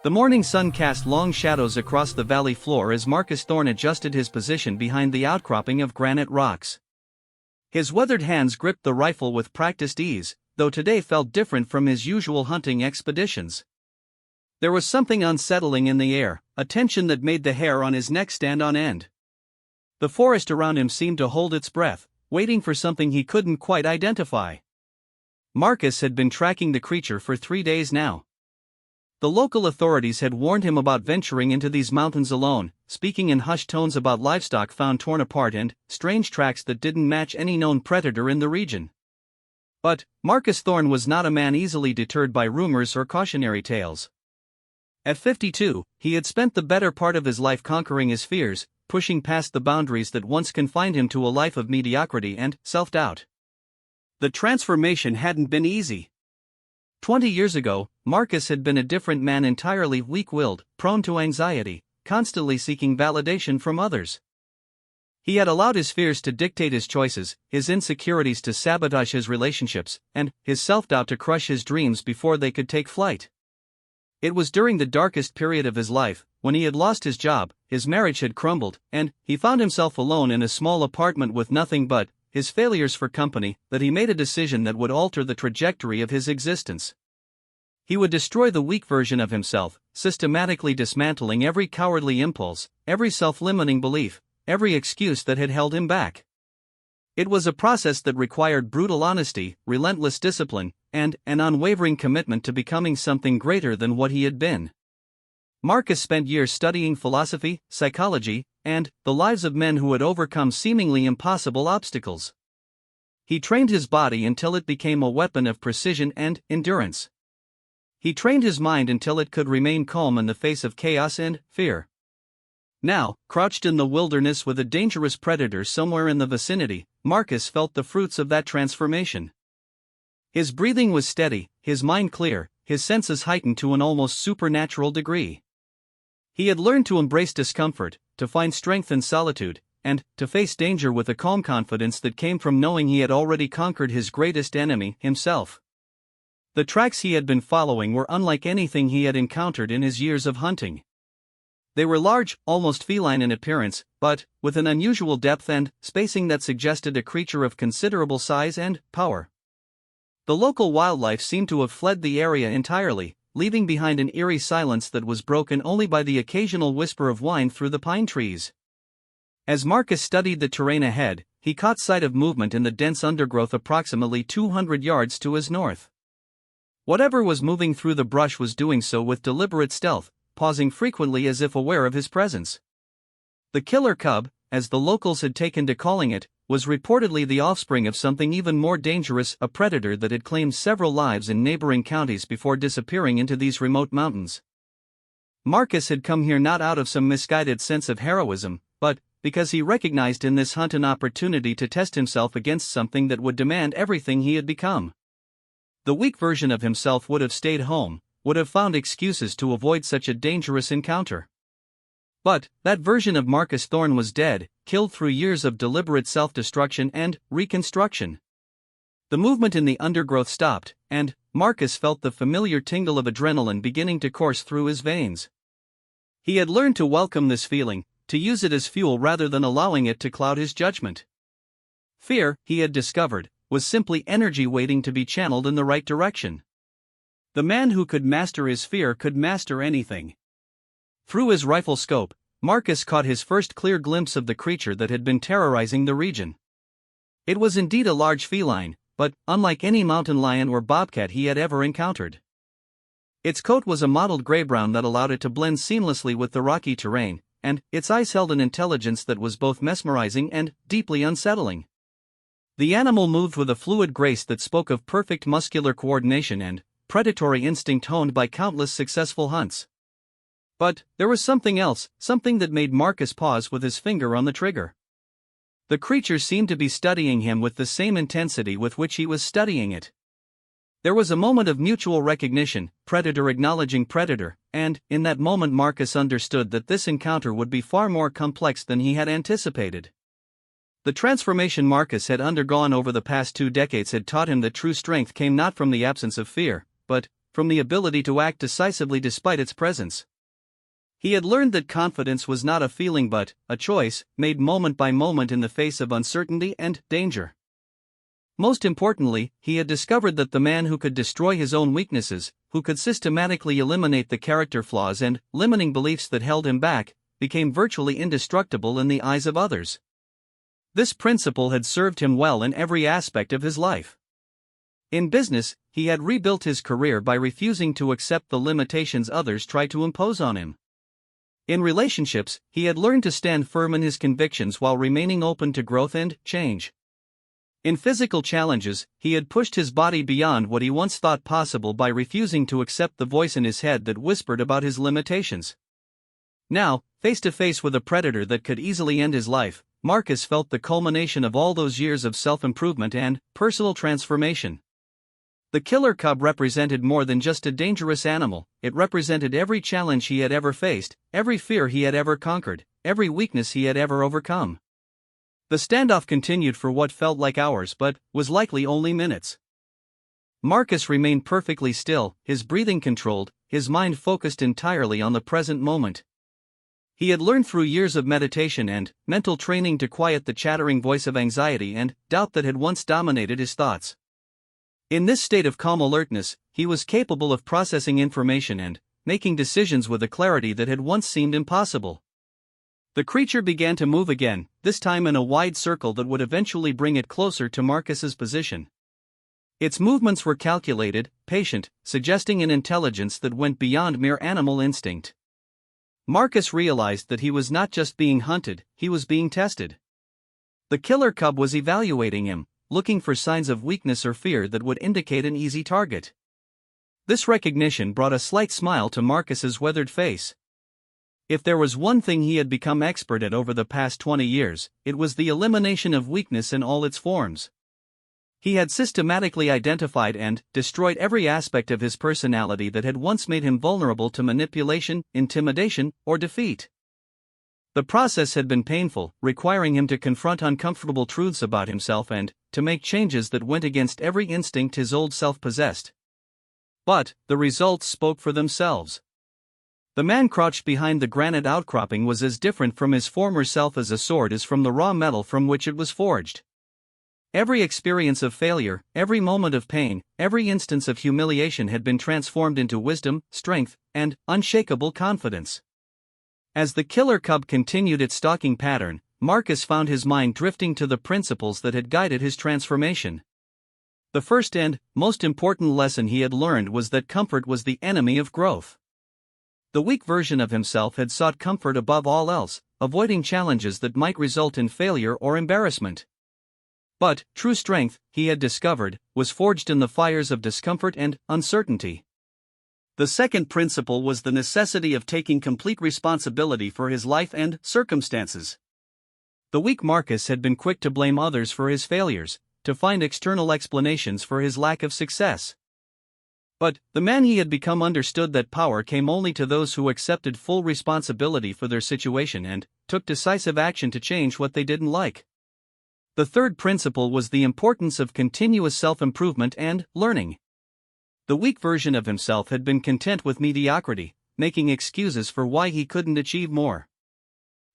The morning sun cast long shadows across the valley floor as Marcus Thorne adjusted his position behind the outcropping of granite rocks. His weathered hands gripped the rifle with practiced ease, though today felt different from his usual hunting expeditions. There was something unsettling in the air, a tension that made the hair on his neck stand on end. The forest around him seemed to hold its breath, waiting for something he couldn't quite identify. Marcus had been tracking the creature for 3 days now. The local authorities had warned him about venturing into these mountains alone, speaking in hushed tones about livestock found torn apart and strange tracks that didn't match any known predator in the region. But Marcus Thorne was not a man easily deterred by rumors or cautionary tales. At 52, he had spent the better part of his life conquering his fears, pushing past the boundaries that once confined him to a life of mediocrity and self-doubt. The transformation hadn't been easy. 20 years ago, Marcus had been a different man, entirely weak-willed, prone to anxiety, constantly seeking validation from others. He had allowed his fears to dictate his choices, his insecurities to sabotage his relationships, and his self-doubt to crush his dreams before they could take flight. It was during the darkest period of his life, when he had lost his job, his marriage had crumbled, and he found himself alone in a small apartment with nothing but his failures for company, that he made a decision that would alter the trajectory of his existence. He would destroy the weak version of himself, systematically dismantling every cowardly impulse, every self-limiting belief, every excuse that had held him back. It was a process that required brutal honesty, relentless discipline, and an unwavering commitment to becoming something greater than what he had been. Marcus spent years studying philosophy, psychology, and the lives of men who had overcome seemingly impossible obstacles. He trained his body until it became a weapon of precision and endurance. He trained his mind until it could remain calm in the face of chaos and fear. Now, crouched in the wilderness with a dangerous predator somewhere in the vicinity, Marcus felt the fruits of that transformation. His breathing was steady, his mind clear, his senses heightened to an almost supernatural degree. He had learned to embrace discomfort, to find strength in solitude, and to face danger with a calm confidence that came from knowing he had already conquered his greatest enemy, himself. The tracks he had been following were unlike anything he had encountered in his years of hunting. They were large, almost feline in appearance, but with an unusual depth and spacing that suggested a creature of considerable size and power. The local wildlife seemed to have fled the area entirely, leaving behind an eerie silence that was broken only by the occasional whisper of wind through the pine trees. As Marcus studied the terrain ahead, he caught sight of movement in the dense undergrowth approximately 200 yards to his north. Whatever was moving through the brush was doing so with deliberate stealth, pausing frequently as if aware of his presence. The killer cub, as the locals had taken to calling it, was reportedly the offspring of something even more dangerous, a predator that had claimed several lives in neighboring counties before disappearing into these remote mountains. Marcus had come here not out of some misguided sense of heroism, but because he recognized in this hunt an opportunity to test himself against something that would demand everything he had become. The weak version of himself would have stayed home, would have found excuses to avoid such a dangerous encounter. But that version of Marcus Thorne was dead, killed through years of deliberate self-destruction and reconstruction. The movement in the undergrowth stopped, and Marcus felt the familiar tingle of adrenaline beginning to course through his veins. He had learned to welcome this feeling, to use it as fuel rather than allowing it to cloud his judgment. Fear, he had discovered, was simply energy waiting to be channeled in the right direction. The man who could master his fear could master anything. Through his rifle scope, Marcus caught his first clear glimpse of the creature that had been terrorizing the region. It was indeed a large feline, but unlike any mountain lion or bobcat he had ever encountered. Its coat was a mottled gray-brown that allowed it to blend seamlessly with the rocky terrain, and its eyes held an intelligence that was both mesmerizing and deeply unsettling. The animal moved with a fluid grace that spoke of perfect muscular coordination and predatory instinct honed by countless successful hunts. But there was something else, something that made Marcus pause with his finger on the trigger. The creature seemed to be studying him with the same intensity with which he was studying it. There was a moment of mutual recognition, predator acknowledging predator, and in that moment Marcus understood that this encounter would be far more complex than he had anticipated. The transformation Marcus had undergone over the past 2 decades had taught him that true strength came not from the absence of fear, but from the ability to act decisively despite its presence. He had learned that confidence was not a feeling but a choice, made moment by moment in the face of uncertainty and danger. Most importantly, he had discovered that the man who could destroy his own weaknesses, who could systematically eliminate the character flaws and limiting beliefs that held him back, became virtually indestructible in the eyes of others. This principle had served him well in every aspect of his life. In business, he had rebuilt his career by refusing to accept the limitations others tried to impose on him. In relationships, he had learned to stand firm in his convictions while remaining open to growth and change. In physical challenges, he had pushed his body beyond what he once thought possible by refusing to accept the voice in his head that whispered about his limitations. Now, face to face with a predator that could easily end his life, Marcus felt the culmination of all those years of self-improvement and personal transformation. The killer cub represented more than just a dangerous animal, it represented every challenge he had ever faced, every fear he had ever conquered, every weakness he had ever overcome. The standoff continued for what felt like hours but was likely only minutes. Marcus remained perfectly still, his breathing controlled, his mind focused entirely on the present moment. He had learned through years of meditation and mental training to quiet the chattering voice of anxiety and doubt that had once dominated his thoughts. In this state of calm alertness, he was capable of processing information and making decisions with a clarity that had once seemed impossible. The creature began to move again, this time in a wide circle that would eventually bring it closer to Marcus's position. Its movements were calculated, patient, suggesting an intelligence that went beyond mere animal instinct. Marcus realized that he was not just being hunted, he was being tested. The killer cub was evaluating him, looking for signs of weakness or fear that would indicate an easy target. This recognition brought a slight smile to Marcus's weathered face. If there was one thing he had become expert at over the past 20 years, it was the elimination of weakness in all its forms. He had systematically identified and destroyed every aspect of his personality that had once made him vulnerable to manipulation, intimidation, or defeat. The process had been painful, requiring him to confront uncomfortable truths about himself and to make changes that went against every instinct his old self possessed. But the results spoke for themselves. The man crouched behind the granite outcropping was as different from his former self as a sword is from the raw metal from which it was forged. Every experience of failure, every moment of pain, every instance of humiliation had been transformed into wisdom, strength, and unshakable confidence. As the killer cub continued its stalking pattern, Marcus found his mind drifting to the principles that had guided his transformation. The first and most important lesson he had learned was that comfort was the enemy of growth. The weak version of himself had sought comfort above all else, avoiding challenges that might result in failure or embarrassment. But true strength, he had discovered, was forged in the fires of discomfort and uncertainty. The second principle was the necessity of taking complete responsibility for his life and circumstances. The weak Marcus had been quick to blame others for his failures, to find external explanations for his lack of success. But the man he had become understood that power came only to those who accepted full responsibility for their situation and took decisive action to change what they didn't like. The third principle was the importance of continuous self-improvement and learning. The weak version of himself had been content with mediocrity, making excuses for why he couldn't achieve more.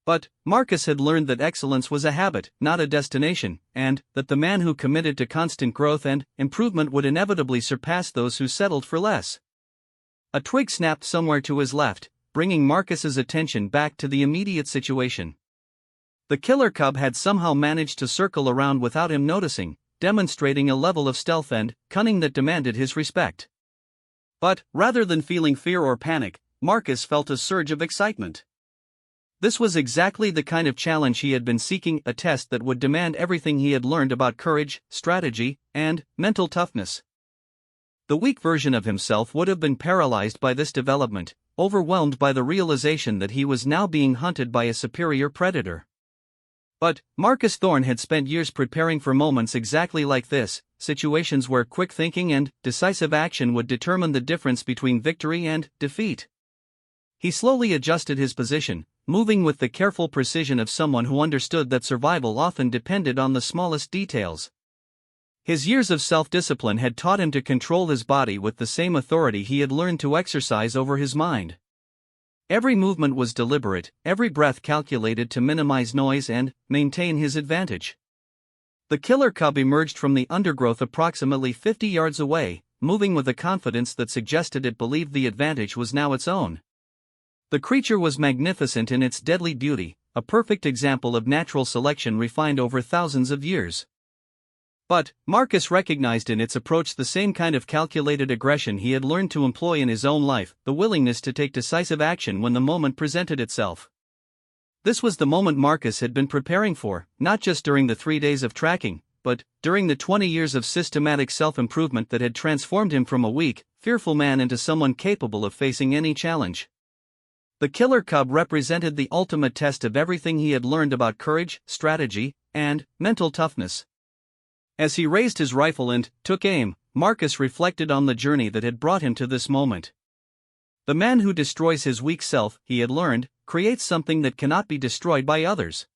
But Marcus had learned that excellence was a habit, not a destination, and that the man who committed to constant growth and improvement would inevitably surpass those who settled for less. A twig snapped somewhere to his left, bringing Marcus's attention back to the immediate situation. The killer cub had somehow managed to circle around without him noticing, demonstrating a level of stealth and cunning that demanded his respect. But, rather than feeling fear or panic, Marcus felt a surge of excitement. This was exactly the kind of challenge he had been seeking, a test that would demand everything he had learned about courage, strategy, and mental toughness. The weak version of himself would have been paralyzed by this development, overwhelmed by the realization that he was now being hunted by a superior predator. But Marcus Thorne had spent years preparing for moments exactly like this, situations where quick thinking and decisive action would determine the difference between victory and defeat. He slowly adjusted his position, moving with the careful precision of someone who understood that survival often depended on the smallest details. His years of self-discipline had taught him to control his body with the same authority he had learned to exercise over his mind. Every movement was deliberate, every breath calculated to minimize noise and maintain his advantage. The killer cub emerged from the undergrowth approximately 50 yards away, moving with a confidence that suggested it believed the advantage was now its own. The creature was magnificent in its deadly beauty, a perfect example of natural selection refined over thousands of years. But Marcus recognized in its approach the same kind of calculated aggression he had learned to employ in his own life, the willingness to take decisive action when the moment presented itself. This was the moment Marcus had been preparing for, not just during the 3 days of tracking, but during the 20 years of systematic self-improvement that had transformed him from a weak, fearful man into someone capable of facing any challenge. The killer cub represented the ultimate test of everything he had learned about courage, strategy, and mental toughness. As he raised his rifle and took aim, Marcus reflected on the journey that had brought him to this moment. The man who destroys his weak self, he had learned, creates something that cannot be destroyed by others.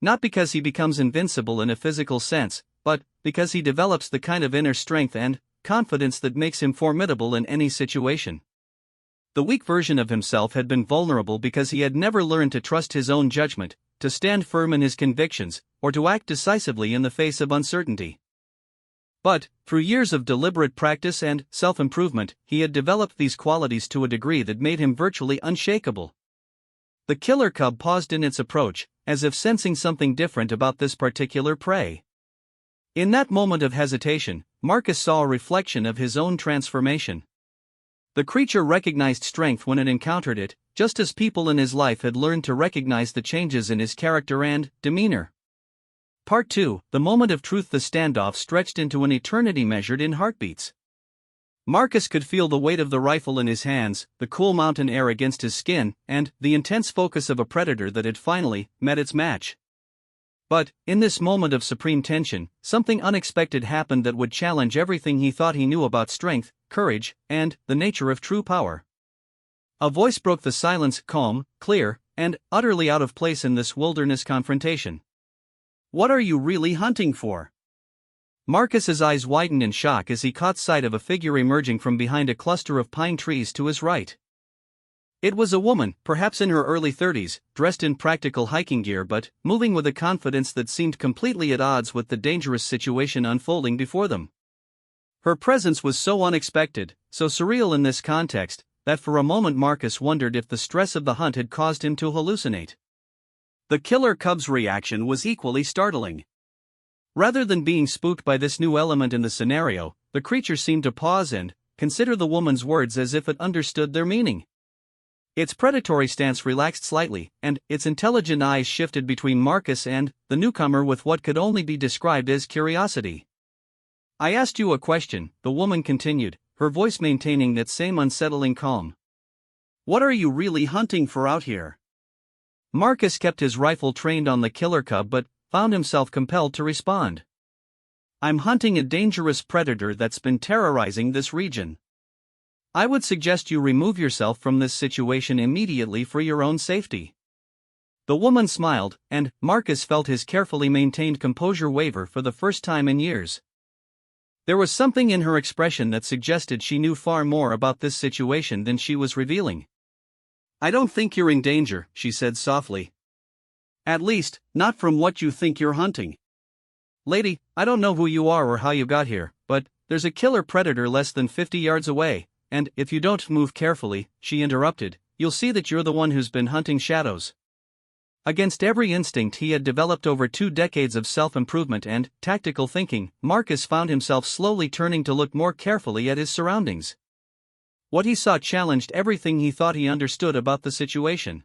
Not because he becomes invincible in a physical sense, but because he develops the kind of inner strength and confidence that makes him formidable in any situation. The weak version of himself had been vulnerable because he had never learned to trust his own judgment, to stand firm in his convictions, or to act decisively in the face of uncertainty. But, through years of deliberate practice and self-improvement, he had developed these qualities to a degree that made him virtually unshakable. The killer cub paused in its approach, as if sensing something different about this particular prey. In that moment of hesitation, Marcus saw a reflection of his own transformation. The creature recognized strength when it encountered it, just as people in his life had learned to recognize the changes in his character and demeanor. Part 2, the moment of truth. The standoff stretched into an eternity measured in heartbeats. Marcus could feel the weight of the rifle in his hands, the cool mountain air against his skin, and the intense focus of a predator that had finally met its match. But, in this moment of supreme tension, something unexpected happened that would challenge everything he thought he knew about strength, courage, and the nature of true power. A voice broke the silence, calm, clear, and utterly out of place in this wilderness confrontation. "What are you really hunting for?" Marcus's eyes widened in shock as he caught sight of a figure emerging from behind a cluster of pine trees to his right. It was a woman, perhaps in her early 30s, dressed in practical hiking gear but moving with a confidence that seemed completely at odds with the dangerous situation unfolding before them. Her presence was so unexpected, so surreal in this context, that for a moment Marcus wondered if the stress of the hunt had caused him to hallucinate. The killer cub's reaction was equally startling. Rather than being spooked by this new element in the scenario, the creature seemed to pause and consider the woman's words as if it understood their meaning. Its predatory stance relaxed slightly, and its intelligent eyes shifted between Marcus and the newcomer with what could only be described as curiosity. "I asked you a question," the woman continued, her voice maintaining that same unsettling calm. "What are you really hunting for out here?" Marcus kept his rifle trained on the killer cub but found himself compelled to respond. "I'm hunting a dangerous predator that's been terrorizing this region. I would suggest you remove yourself from this situation immediately for your own safety." The woman smiled, and Marcus felt his carefully maintained composure waver for the first time in years. There was something in her expression that suggested she knew far more about this situation than she was revealing. "I don't think you're in danger," she said softly. "At least, not from what you think you're hunting. Lady, I don't know who you are or how you got here, but there's a killer predator less than 50 yards away, and if you don't move carefully," she interrupted, "you'll see that you're the one who's been hunting shadows." Against every instinct he had developed over 2 decades of self-improvement and tactical thinking, Marcus found himself slowly turning to look more carefully at his surroundings. What he saw challenged everything he thought he understood about the situation.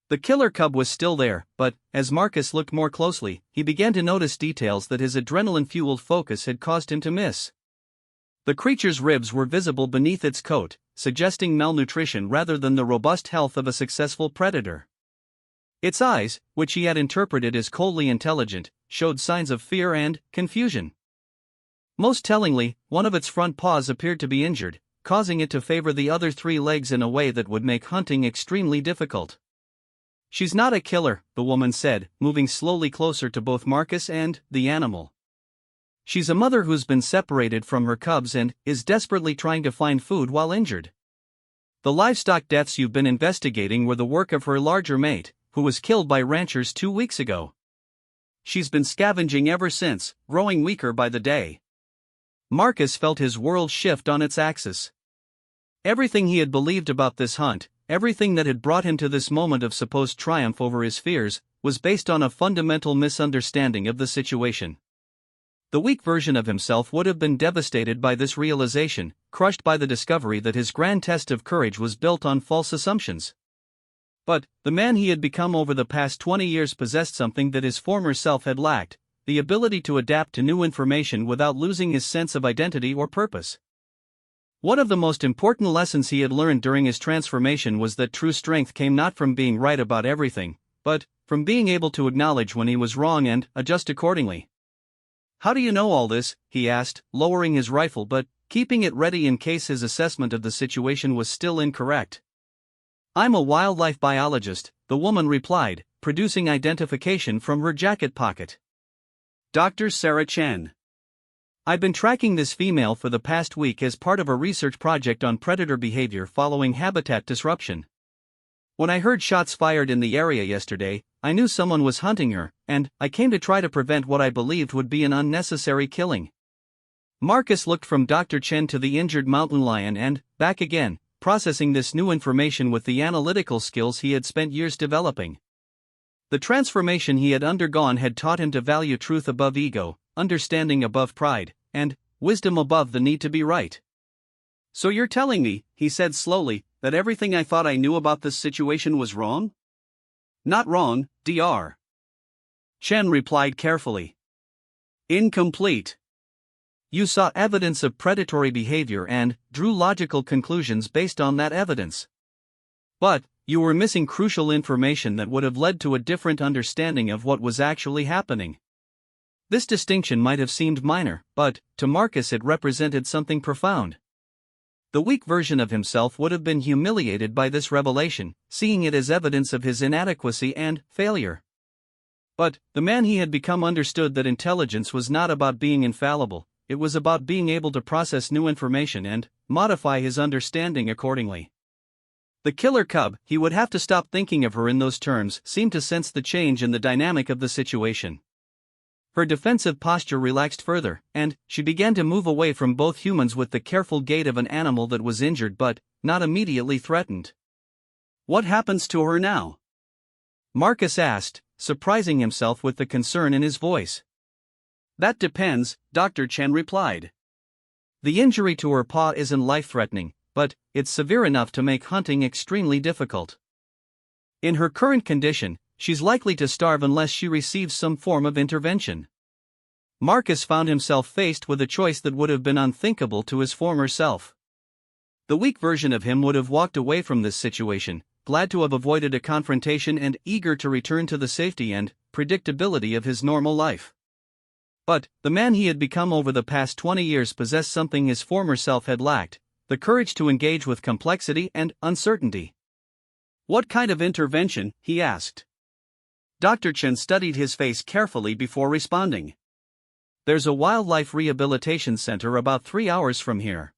The killer cub was still there, but, as Marcus looked more closely, he began to notice details that his adrenaline-fueled focus had caused him to miss. The creature's ribs were visible beneath its coat, suggesting malnutrition rather than the robust health of a successful predator. Its eyes, which he had interpreted as coldly intelligent, showed signs of fear and confusion. Most tellingly, one of its front paws appeared to be injured, causing it to favor the other 3 legs in a way that would make hunting extremely difficult. "She's not a killer," the woman said, moving slowly closer to both Marcus and the animal. She's a mother who's been separated from her cubs and is desperately trying to find food while injured. The livestock deaths you've been investigating were the work of her larger mate, who was killed by ranchers 2 weeks ago. She's been scavenging ever since, growing weaker by the day. Marcus felt his world shift on its axis. Everything he had believed about this hunt, everything that had brought him to this moment of supposed triumph over his fears, was based on a fundamental misunderstanding of the situation. The weak version of himself would have been devastated by this realization, crushed by the discovery that his grand test of courage was built on false assumptions. But the man he had become over the past 20 years possessed something that his former self had lacked: the ability to adapt to new information without losing his sense of identity or purpose. One of the most important lessons he had learned during his transformation was that true strength came not from being right about everything, but from being able to acknowledge when he was wrong and adjust accordingly. "How do you know all this?" he asked, lowering his rifle but keeping it ready in case his assessment of the situation was still incorrect. "I'm a wildlife biologist," the woman replied, producing identification from her jacket pocket. "Dr. Sarah Chen. I've been tracking this female for the past week as part of a research project on predator behavior following habitat disruption. When I heard shots fired in the area yesterday, I knew someone was hunting her, and I came to try to prevent what I believed would be an unnecessary killing." Marcus looked from Dr. Chen to the injured mountain lion and back again, processing this new information with the analytical skills he had spent years developing. The transformation he had undergone had taught him to value truth above ego, understanding above pride, and wisdom above the need to be right. "So you're telling me," he said slowly, "that everything I thought I knew about this situation was wrong?" "Not wrong, Dr. Chen replied carefully. "Incomplete. You saw evidence of predatory behavior and drew logical conclusions based on that evidence. But you were missing crucial information that would have led to a different understanding of what was actually happening." This distinction might have seemed minor, but to Marcus it represented something profound. The weak version of himself would have been humiliated by this revelation, seeing it as evidence of his inadequacy and failure. But the man he had become understood that intelligence was not about being infallible, it was about being able to process new information and modify his understanding accordingly. The killer cub, he would have to stop thinking of her in those terms, seemed to sense the change in the dynamic of the situation. Her defensive posture relaxed further, and she began to move away from both humans with the careful gait of an animal that was injured but not immediately threatened. "What happens to her now?" Marcus asked, surprising himself with the concern in his voice. "That depends," Dr. Chen replied. "The injury to her paw isn't life-threatening, but it's severe enough to make hunting extremely difficult. In her current condition, she's likely to starve unless she receives some form of intervention." Marcus found himself faced with a choice that would have been unthinkable to his former self. The weak version of him would have walked away from this situation, glad to have avoided a confrontation and eager to return to the safety and predictability of his normal life. But the man he had become over the past 20 years possessed something his former self had lacked: the courage to engage with complexity and uncertainty. "What kind of intervention?" he asked. Dr. Chen studied his face carefully before responding. "There's a wildlife rehabilitation center about 3 hours from here.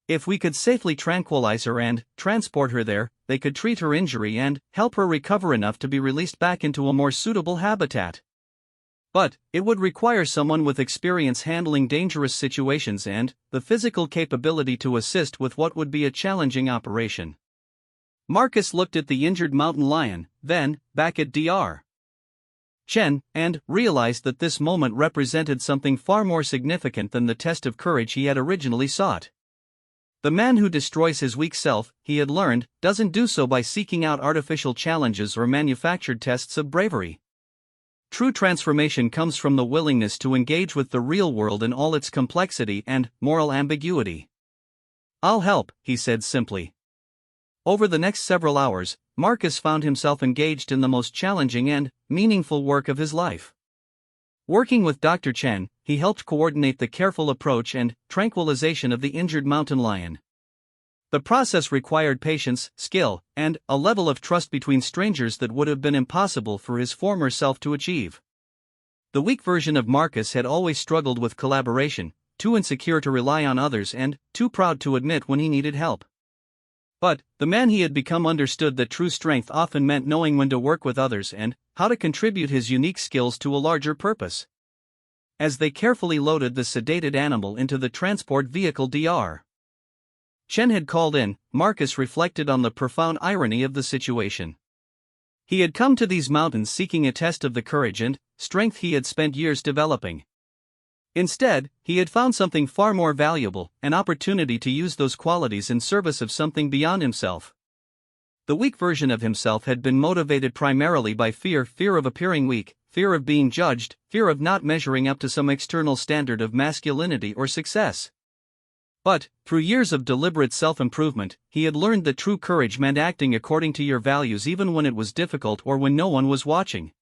If we could safely tranquilize her and transport her there, they could treat her injury and help her recover enough to be released back into a more suitable habitat. But it would require someone with experience handling dangerous situations and the physical capability to assist with what would be a challenging operation." Marcus looked at the injured mountain lion, then back at Dr. Chen, and realized that this moment represented something far more significant than the test of courage he had originally sought. The man who destroys his weak self, he had learned, doesn't do so by seeking out artificial challenges or manufactured tests of bravery. True transformation comes from the willingness to engage with the real world in all its complexity and moral ambiguity. "I'll help," he said simply. Over the next several hours, Marcus found himself engaged in the most challenging and meaningful work of his life. Working with Dr. Chen, he helped coordinate the careful approach and tranquilization of the injured mountain lion. The process required patience, skill, and a level of trust between strangers that would have been impossible for his former self to achieve. The weak version of Marcus had always struggled with collaboration, too insecure to rely on others and too proud to admit when he needed help. But the man he had become understood that true strength often meant knowing when to work with others and how to contribute his unique skills to a larger purpose. As they carefully loaded the sedated animal into the transport vehicle Dr. Chen had called in, Marcus reflected on the profound irony of the situation. He had come to these mountains seeking a test of the courage and strength he had spent years developing. Instead, he had found something far more valuable, an opportunity to use those qualities in service of something beyond himself. The weak version of himself had been motivated primarily by fear of appearing weak, fear of being judged, fear of not measuring up to some external standard of masculinity or success. But, through years of deliberate self-improvement, he had learned that true courage meant acting according to your values even when it was difficult or when no one was watching.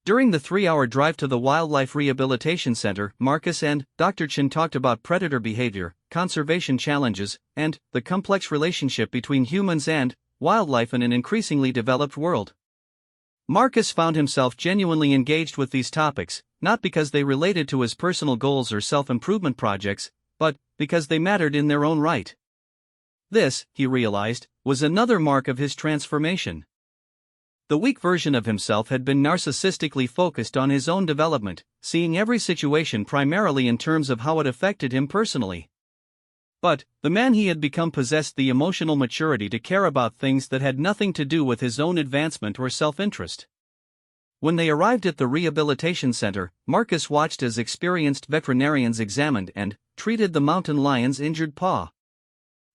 During the 3-hour drive to the Wildlife Rehabilitation Center, Marcus and Dr. Chen talked about predator behavior, conservation challenges, and the complex relationship between humans and wildlife in an increasingly developed world. Marcus found himself genuinely engaged with these topics, not because they related to his personal goals or self-improvement projects, but because they mattered in their own right. This, he realized, was another mark of his transformation. The weak version of himself had been narcissistically focused on his own development, seeing every situation primarily in terms of how it affected him personally. But the man he had become possessed the emotional maturity to care about things that had nothing to do with his own advancement or self-interest. When they arrived at the rehabilitation center, Marcus watched as experienced veterinarians examined and treated the mountain lion's injured paw.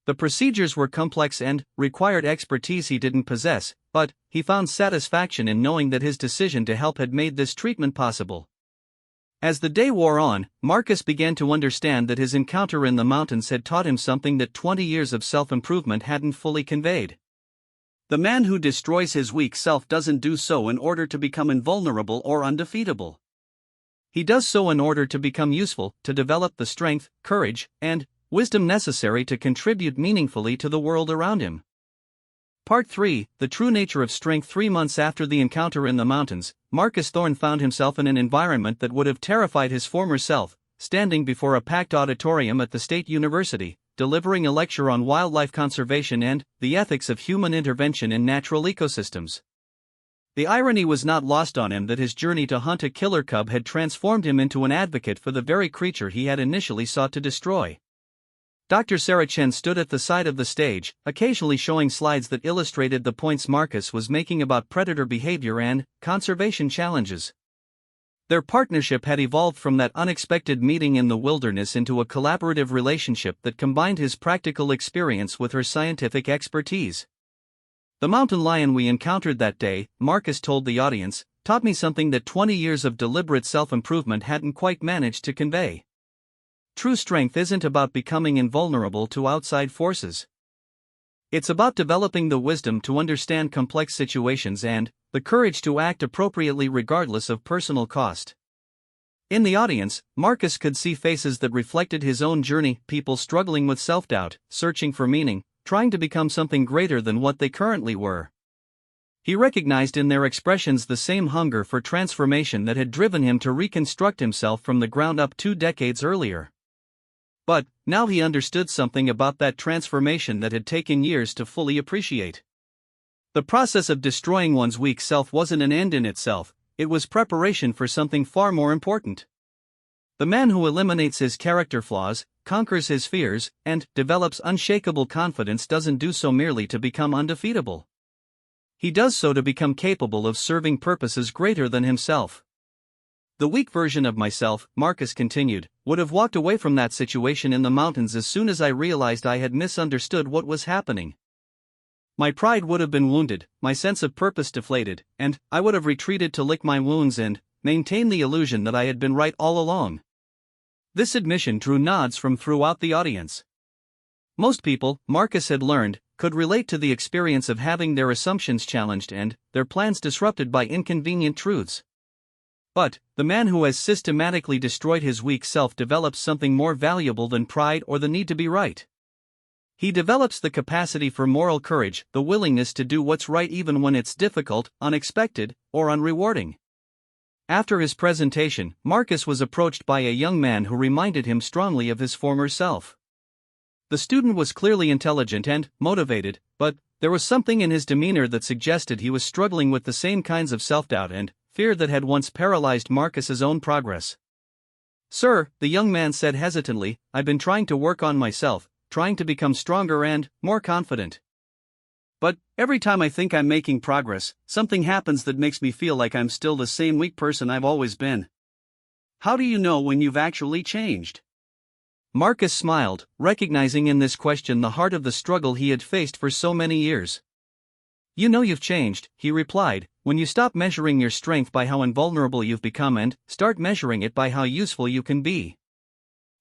The procedures were complex and required expertise he didn't possess, but he found satisfaction in knowing that his decision to help had made this treatment possible. As the day wore on, Marcus began to understand that his encounter in the mountains had taught him something that 20 years of self-improvement hadn't fully conveyed. The man who destroys his weak self doesn't do so in order to become invulnerable or undefeatable. He does so in order to become useful, to develop the strength, courage, and wisdom necessary to contribute meaningfully to the world around him. Part 3, The True Nature of Strength. 3 months after the encounter in the mountains, Marcus Thorne found himself in an environment that would have terrified his former self, standing before a packed auditorium at the State University, delivering a lecture on wildlife conservation and the ethics of human intervention in natural ecosystems. The irony was not lost on him that his journey to hunt a killer cub had transformed him into an advocate for the very creature he had initially sought to destroy. Dr. Sarah Chen stood at the side of the stage, occasionally showing slides that illustrated the points Marcus was making about predator behavior and conservation challenges. Their partnership had evolved from that unexpected meeting in the wilderness into a collaborative relationship that combined his practical experience with her scientific expertise. The mountain lion we encountered that day, Marcus told the audience, taught me something that 20 years of deliberate self-improvement hadn't quite managed to convey. True strength isn't about becoming invulnerable to outside forces. It's about developing the wisdom to understand complex situations and the courage to act appropriately regardless of personal cost. In the audience, Marcus could see faces that reflected his own journey, people struggling with self-doubt, searching for meaning, trying to become something greater than what they currently were. He recognized in their expressions the same hunger for transformation that had driven him to reconstruct himself from the ground up 2 decades earlier. But now he understood something about that transformation that had taken years to fully appreciate. The process of destroying one's weak self wasn't an end in itself, it was preparation for something far more important. The man who eliminates his character flaws, conquers his fears, and develops unshakable confidence doesn't do so merely to become undefeatable. He does so to become capable of serving purposes greater than himself. The weak version of myself, Marcus continued, would have walked away from that situation in the mountains as soon as I realized I had misunderstood what was happening. My pride would have been wounded, my sense of purpose deflated, and I would have retreated to lick my wounds and maintain the illusion that I had been right all along. This admission drew nods from throughout the audience. Most people, Marcus had learned, could relate to the experience of having their assumptions challenged and their plans disrupted by inconvenient truths. But the man who has systematically destroyed his weak self develops something more valuable than pride or the need to be right. He develops the capacity for moral courage, the willingness to do what's right even when it's difficult, unexpected, or unrewarding. After his presentation, Marcus was approached by a young man who reminded him strongly of his former self. The student was clearly intelligent and motivated, but there was something in his demeanor that suggested he was struggling with the same kinds of self-doubt and fear that had once paralyzed Marcus's own progress. "Sir," the young man said hesitantly, "I've been trying to work on myself, trying to become stronger and more confident. But every time I think I'm making progress, something happens that makes me feel like I'm still the same weak person I've always been. How do you know when you've actually changed?" Marcus smiled, recognizing in this question the heart of the struggle he had faced for so many years. "You know you've changed," he replied, "when you stop measuring your strength by how invulnerable you've become and start measuring it by how useful you can be."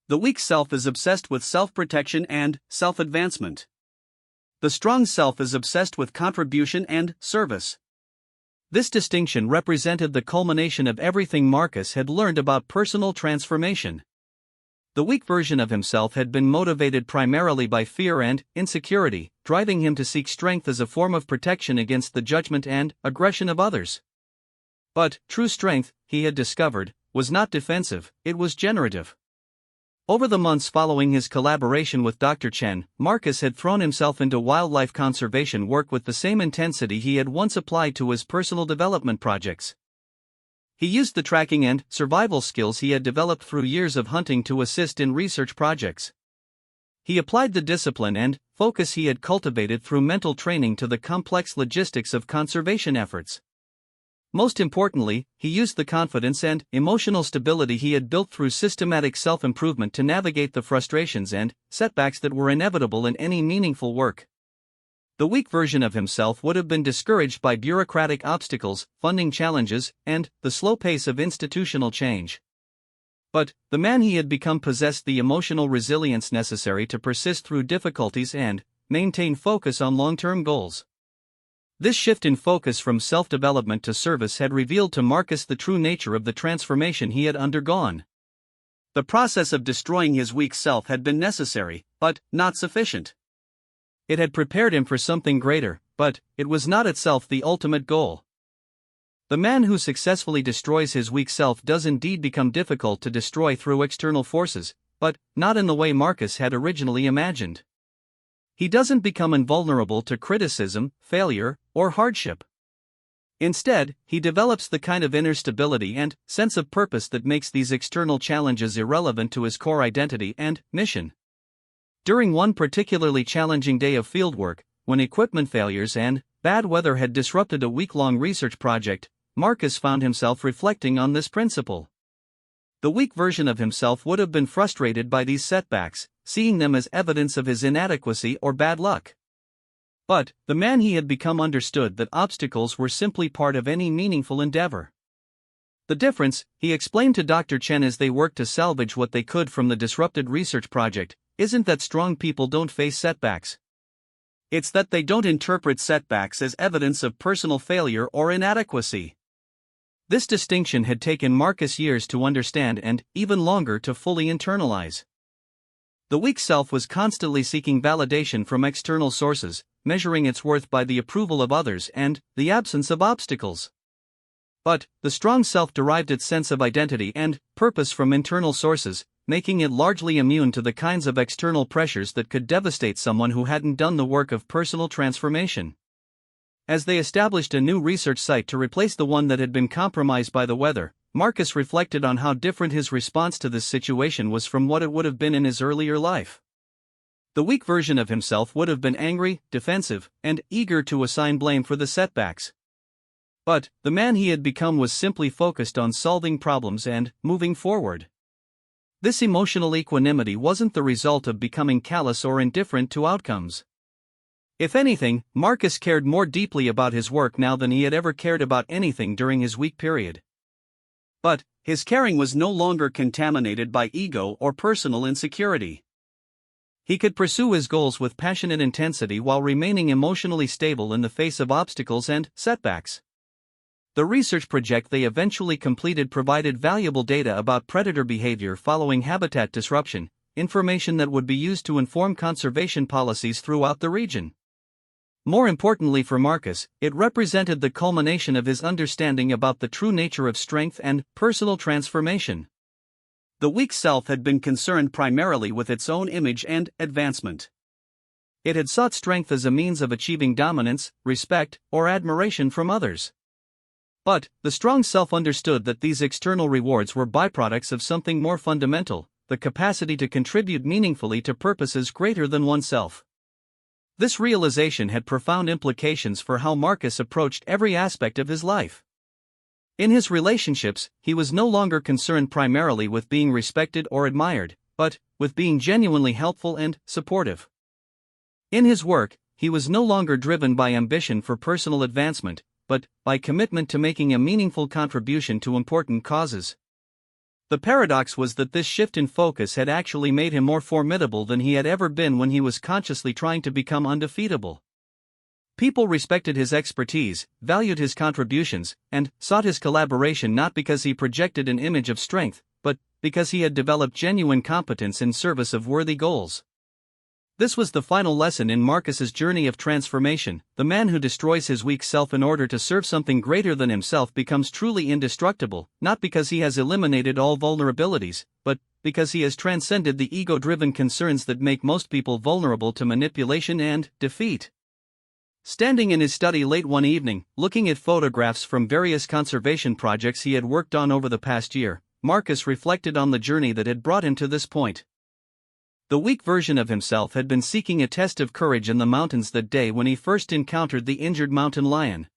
The weak self is obsessed with self-protection and self-advancement. The strong self is obsessed with contribution and service. This distinction represented the culmination of everything Marcus had learned about personal transformation. The weak version of himself had been motivated primarily by fear and insecurity, driving him to seek strength as a form of protection against the judgment and aggression of others. But true strength, he had discovered, was not defensive, it was generative. Over the months following his collaboration with Dr. Chen, Marcus had thrown himself into wildlife conservation work with the same intensity he had once applied to his personal development projects. He used the tracking and survival skills he had developed through years of hunting to assist in research projects. He applied the discipline and focus he had cultivated through mental training to the complex logistics of conservation efforts. Most importantly, he used the confidence and emotional stability he had built through systematic self-improvement to navigate the frustrations and setbacks that were inevitable in any meaningful work. The weak version of himself would have been discouraged by bureaucratic obstacles, funding challenges, and the slow pace of institutional change. But the man he had become possessed the emotional resilience necessary to persist through difficulties and maintain focus on long-term goals. This shift in focus from self-development to service had revealed to Marcus the true nature of the transformation he had undergone. The process of destroying his weak self had been necessary, but not sufficient. It had prepared him for something greater, but it was not itself the ultimate goal. The man who successfully destroys his weak self does indeed become difficult to destroy through external forces, but not in the way Marcus had originally imagined. He doesn't become invulnerable to criticism, failure, or hardship. Instead, he develops the kind of inner stability and sense of purpose that makes these external challenges irrelevant to his core identity and mission. During one particularly challenging day of fieldwork, when equipment failures and bad weather had disrupted a week-long research project, Marcus found himself reflecting on this principle. The weak version of himself would have been frustrated by these setbacks, seeing them as evidence of his inadequacy or bad luck. But the man he had become understood that obstacles were simply part of any meaningful endeavor. The difference, he explained to Dr. Chen as they worked to salvage what they could from the disrupted research project, isn't that strong people don't face setbacks. It's that they don't interpret setbacks as evidence of personal failure or inadequacy. This distinction had taken Marcus years to understand and even longer to fully internalize. The weak self was constantly seeking validation from external sources, measuring its worth by the approval of others and the absence of obstacles. But the strong self derived its sense of identity and purpose from internal sources, making it largely immune to the kinds of external pressures that could devastate someone who hadn't done the work of personal transformation. As they established a new research site to replace the one that had been compromised by the weather, Marcus reflected on how different his response to this situation was from what it would have been in his earlier life. The weak version of himself would have been angry, defensive, and eager to assign blame for the setbacks. But the man he had become was simply focused on solving problems and moving forward. This emotional equanimity wasn't the result of becoming callous or indifferent to outcomes. If anything, Marcus cared more deeply about his work now than he had ever cared about anything during his weak period. But his caring was no longer contaminated by ego or personal insecurity. He could pursue his goals with passionate intensity while remaining emotionally stable in the face of obstacles and setbacks. The research project they eventually completed provided valuable data about predator behavior following habitat disruption, information that would be used to inform conservation policies throughout the region. More importantly for Marcus, it represented the culmination of his understanding about the true nature of strength and personal transformation. The weak self had been concerned primarily with its own image and advancement. It had sought strength as a means of achieving dominance, respect, or admiration from others. But the strong self understood that these external rewards were byproducts of something more fundamental, the capacity to contribute meaningfully to purposes greater than oneself. This realization had profound implications for how Marcus approached every aspect of his life. In his relationships, he was no longer concerned primarily with being respected or admired, but with being genuinely helpful and supportive. In his work, he was no longer driven by ambition for personal advancement, but by commitment to making a meaningful contribution to important causes. The paradox was that this shift in focus had actually made him more formidable than he had ever been when he was consciously trying to become undefeatable. People respected his expertise, valued his contributions, and sought his collaboration not because he projected an image of strength, but because he had developed genuine competence in service of worthy goals. This was the final lesson in Marcus's journey of transformation. The man who destroys his weak self in order to serve something greater than himself becomes truly indestructible, not because he has eliminated all vulnerabilities, but because he has transcended the ego-driven concerns that make most people vulnerable to manipulation and defeat. Standing in his study late one evening, looking at photographs from various conservation projects he had worked on over the past year, Marcus reflected on the journey that had brought him to this point. The weak version of himself had been seeking a test of courage in the mountains that day when he first encountered the injured mountain lion.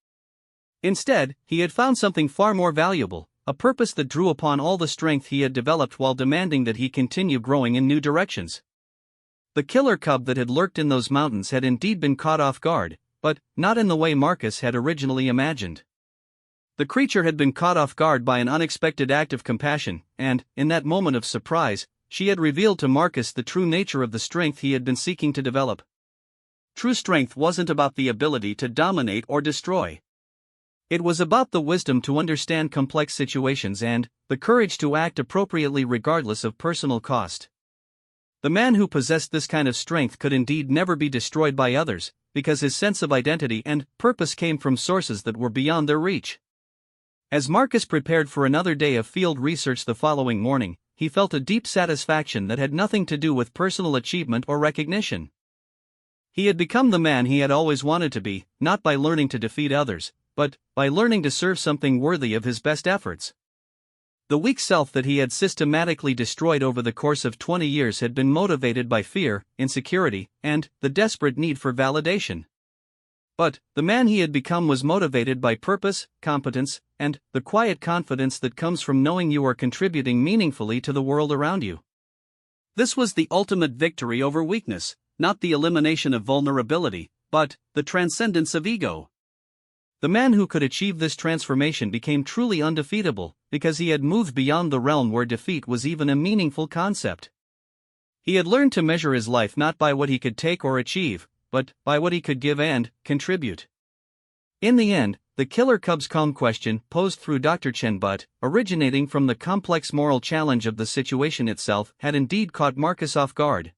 Instead, he had found something far more valuable, a purpose that drew upon all the strength he had developed while demanding that he continue growing in new directions. The killer cub that had lurked in those mountains had indeed been caught off guard, but not in the way Marcus had originally imagined. The creature had been caught off guard by an unexpected act of compassion, and, in that moment of surprise, she had revealed to Marcus the true nature of the strength he had been seeking to develop. True strength wasn't about the ability to dominate or destroy. It was about the wisdom to understand complex situations and the courage to act appropriately regardless of personal cost. The man who possessed this kind of strength could indeed never be destroyed by others, because his sense of identity and purpose came from sources that were beyond their reach. As Marcus prepared for another day of field research the following morning, he felt a deep satisfaction that had nothing to do with personal achievement or recognition. He had become the man he had always wanted to be, not by learning to defeat others, but by learning to serve something worthy of his best efforts. The weak self that he had systematically destroyed over the course of 20 years had been motivated by fear, insecurity, and the desperate need for validation. But the man he had become was motivated by purpose, competence, and the quiet confidence that comes from knowing you are contributing meaningfully to the world around you. This was the ultimate victory over weakness, not the elimination of vulnerability, but the transcendence of ego. The man who could achieve this transformation became truly undefeatable, because he had moved beyond the realm where defeat was even a meaningful concept. He had learned to measure his life not by what he could take or achieve, but by what he could give and contribute. In the end, the killer cub's calm question, posed through Dr. Chen but originating from the complex moral challenge of the situation itself, had indeed caught Marcus off guard.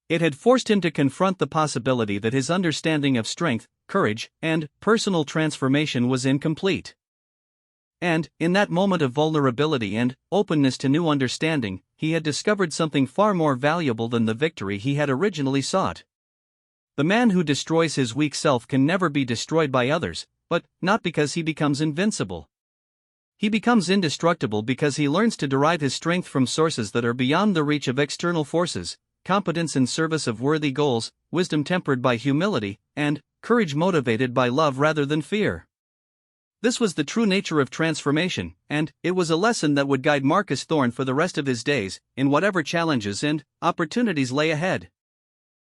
It had forced him to confront the possibility that his understanding of strength, courage, and personal transformation was incomplete. And, in that moment of vulnerability and openness to new understanding, he had discovered something far more valuable than the victory he had originally sought. The man who destroys his weak self can never be destroyed by others, but not because he becomes invincible. He becomes indestructible because he learns to derive his strength from sources that are beyond the reach of external forces, competence in service of worthy goals, wisdom tempered by humility, and courage motivated by love rather than fear. This was the true nature of transformation, and it was a lesson that would guide Marcus Thorne for the rest of his days, in whatever challenges and opportunities lay ahead.